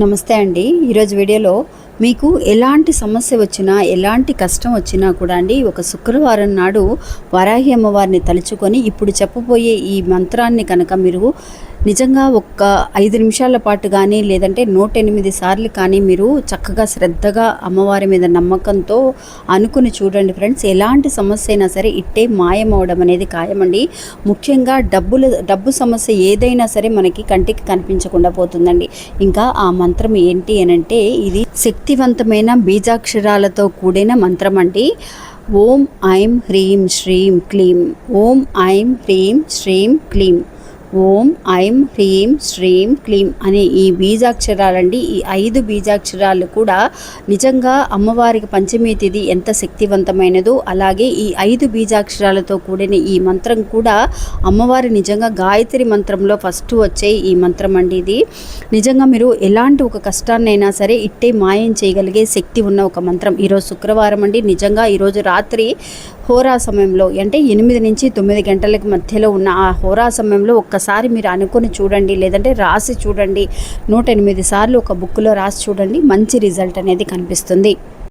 నమస్తే అండి. ఈరోజు వీడియోలో మీకు ఎలాంటి సమస్య వచ్చినా, ఎలాంటి కష్టం వచ్చినా కూడా అండి, ఒక శుక్రవారం నాడు వరాహి అమ్మవారిని తలుచుకొని ఇప్పుడు చెప్పబోయే ఈ మంత్రాన్ని కనుక మీరు నిజంగా ఒక్క 5 నిమిషాల పాటు కానీ, లేదంటే 108 సార్లు కానీ మీరు చక్కగా శ్రద్ధగా అమ్మవారి మీద నమ్మకంతో అనుకుని చూడండి ఫ్రెండ్స్. ఎలాంటి సమస్య అయినా సరే ఇట్టే మాయమవడం అనేది ఖాయమండి. ముఖ్యంగా డబ్బు సమస్య ఏదైనా సరే మనకి కంటికి కనిపించకుండా పోతుందండి. ఇంకా ఆ మంత్రం ఏంటి అనంటే, ఇది శక్తివంతమైన బీజాక్షరాలతో కూడిన మంత్రం అండి. ఓం ఐం హ్రీం శ్రీం క్లీం. ఓం ఐం హ్రీం శ్రీం క్లీం. ఓం ఐం హ్రీం శ్రీం క్లీం అనే ఈ బీజాక్షరాలండి. ఈ 5 బీజాక్షరాలు కూడా నిజంగా అమ్మవారికి పంచమి తిథి ఎంత శక్తివంతమైనదో, అలాగే ఈ 5 బీజాక్షరాలతో కూడిన ఈ మంత్రం కూడా అమ్మవారి నిజంగా గాయత్రి మంత్రంలో ఫస్ట్ వచ్చే ఈ మంత్రం అండి. ఇది నిజంగా మీరు ఎలాంటి ఒక కష్టాన్నైనా సరే ఇట్టే మాయం చేయగలిగే శక్తి ఉన్న ఒక మంత్రం. ఈరోజు శుక్రవారం అండి. నిజంగా ఈరోజు రాత్రి హోరా సమయంలో, అంటే 8 నుంచి 9 గంటలకు మధ్యలో ఉన్న ఆ హోరా సమయంలో ఒక్కసారి మీరు అనుకొని చూడండి, లేదంటే రాసి చూడండి. 108 సార్లు ఒక బుక్లో రాసి చూడండి. మంచి రిజల్ట్ అనేది కనిపిస్తుంది.